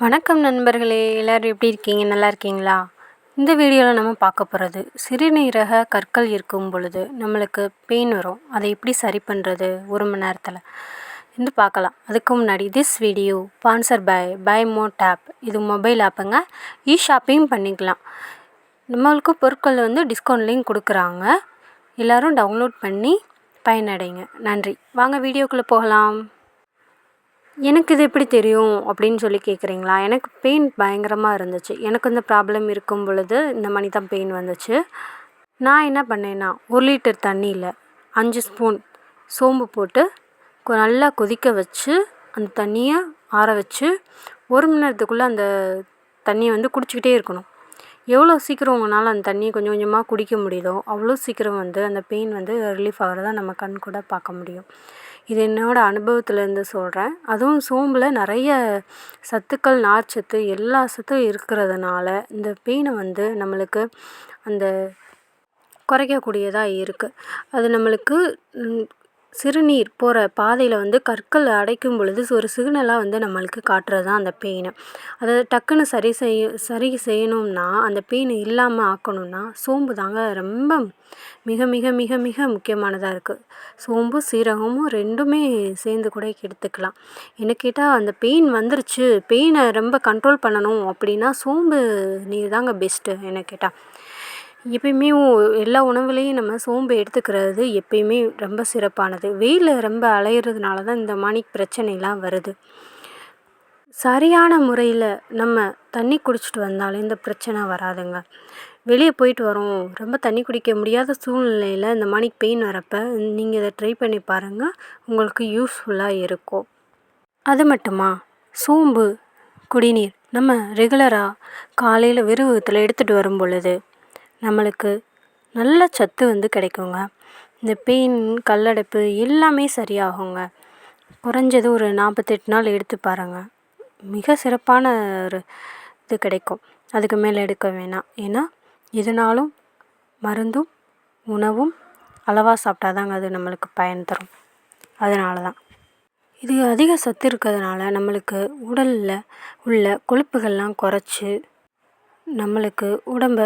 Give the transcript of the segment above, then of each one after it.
வணக்கம் நண்பர்களே, எல்லோரும் எப்படி இருக்கீங்க? நல்லா இருக்கீங்களா? இந்த வீடியோவில் நம்ம பார்க்க போகிறது சிறுநீரக கற்கள் இருக்கும் பொழுது நம்மளுக்கு பெயின் வரும். அதை எப்படி சரி பண்ணுறது 1 மணி நேரத்தில் என்று பார்க்கலாம். அதுக்கு முன்னாடி this video sponsor by mod app. இது மொபைல் ஆப்புங்க. ஷாப்பிங் பண்ணிக்கலாம். நம்மளுக்கு பொருட்கள் டிஸ்கவுண்ட்லேயும் கொடுக்குறாங்க. எல்லோரும் டவுன்லோட் பண்ணி பயனடைங்க. நன்றி. வாங்க வீடியோக்குள்ளே போகலாம். எனக்கு இது எப்படி தெரியும் அப்படின்னு சொல்லி கேட்குறீங்களா? எனக்கு பெயின் பயங்கரமாக இருந்துச்சு. எனக்கு இந்த ப்ராப்ளம் இருக்கும் பொழுது இந்த மாதிரி தான் பெயின் வந்துச்சு. நான் என்ன பண்ணேன்னா 1 லிட்டர் தண்ணியில் 5 ஸ்பூன் சோம்பு போட்டு நல்லா கொதிக்க வச்சு அந்த தண்ணியை ஆற வச்சு 1 மணி நேரத்துக்குள்ளே அந்த தண்ணியை குடிச்சிக்கிட்டே இருக்கணும். எவ்வளோ சீக்கிரம் உங்களால் அந்த தண்ணியை கொஞ்சம் கொஞ்சமாக குடிக்க முடியுதோ அவ்வளோ சீக்கிரம் அந்த பெயின் ரிலீஃப் ஆகிறத நம்ம கண் கூட பார்க்க முடியும். இது என்னோடய அனுபவத்துலேருந்து சொல்கிறேன். அதுவும் சோம்பில் நிறைய சத்துக்கள், நார்ச்சத்து, எல்லா சத்தும் இருக்கிறதுனால இந்த பெயினை நம்மளுக்கு அந்த குறைக்கக்கூடியதாக இருக்குது. அது நம்மளுக்கு சிறுநீர் போகிற பாதையில் கற்கள் அடைக்கும் பொழுது ஒரு சிக்னலாக நம்மளுக்கு காட்டுறது தான் அந்த பெயின். அதை டக்குன்னு சரி செய்யணும்னா, அந்த பெயின் இல்லாமல் ஆக்கணும்னா சோம்பு தாங்க ரொம்ப மிக மிக மிக மிக முக்கியமானதாக இருக்குது. சோம்பு, சீரகமும் 2மே சேர்ந்து கூட எடுத்துக்கலாம். என்ன கேட்டால் அந்த பெயின் வந்துருச்சு, பெயினை ரொம்ப கண்ட்ரோல் பண்ணணும் அப்படின்னா சோம்பு நீர் தாங்க பெஸ்ட்டு என்ன கேட்டால். எப்பயுமே எல்லா உணவுலேயும் நம்ம சோம்பு எடுத்துக்கிறது எப்பயுமே ரொம்ப சிறப்பானது. வெயிலில் ரொம்ப அலையிறதுனால தான் இந்த மாதிரி பிரச்சனைலாம் வருது. சரியான முறையில் நம்ம தண்ணி குடிச்சிட்டு வந்தாலே இந்த பிரச்சனை வராதுங்க. வெளியே போயிட்டு வரோம், ரொம்ப தண்ணி குடிக்க முடியாத சூழ்நிலையில் இந்த மாதிரி பெயின் வரப்போ நீங்கள் இதை ட்ரை பண்ணி பாருங்கள். உங்களுக்கு யூஸ்ஃபுல்லாக இருக்கும். அது மட்டுமா, சோம்பு குடிநீர் நம்ம ரெகுலராக காலையில் வெறுவத்தில் எடுத்துகிட்டு வரும் பொழுது நம்மளுக்கு நல்ல சத்து கிடைக்குங்க. இந்த பெயின், கல்லடைப்பு எல்லாமே சரியாகுங்க. குறைஞ்சது ஒரு 48 நாள் எடுத்து பாருங்கள். மிக சிறப்பான ஒரு இது கிடைக்கும். அதுக்கு மேலே எடுக்க வேணாம். ஏன்னா எதுனாலும் மருந்தும் உணவும் அளவாக சாப்பிட்டா தாங்க அது நம்மளுக்கு பயன் தரும். அதனால தான் இது அதிக சத்து இருக்கிறதுனால நம்மளுக்கு உடலில் உள்ள கொழுப்புகள்லாம் குறைச்சி நம்மளுக்கு உடம்பை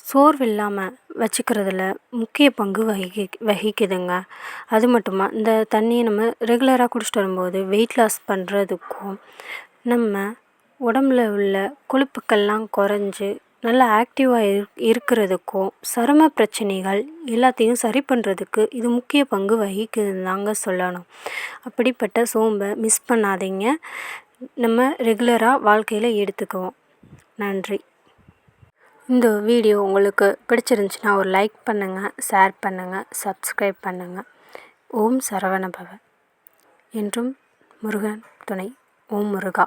சோர்வு இல்லாமல் வச்சுக்கிறதுல முக்கிய பங்கு வகிக்குதுங்க. அது மட்டுமா, இந்த தண்ணியை நம்ம ரெகுலராக குடிச்சிட்டு வரும்போது வெயிட் லாஸ் பண்ணுறதுக்கும், நம்ம உடம்புல உள்ள கொழுப்புக்கள்லாம் குறைஞ்சி நல்லா ஆக்டிவாக இருக்கிறதுக்கும், சரும பிரச்சனைகள் எல்லாத்தையும் சரி பண்ணுறதுக்கு இது முக்கிய பங்கு வகிக்குதுன்னு தாங்க சொல்லணும். அப்படிப்பட்ட சோம்பை மிஸ் பண்ணாதீங்க. நம்ம ரெகுலராக வாழ்க்கையில் எடுத்துக்குவோம். நன்றி. இந்த வீடியோ உங்களுக்கு பிடிச்சிருந்துச்சுன்னா ஒரு லைக் பண்ணுங்கள், ஷேர் பண்ணுங்கள், சப்ஸ்கிரைப் பண்ணுங்கள். ஓம் சரவண பவ. என்றும் முருகன் துணை. ஓம் முருகா.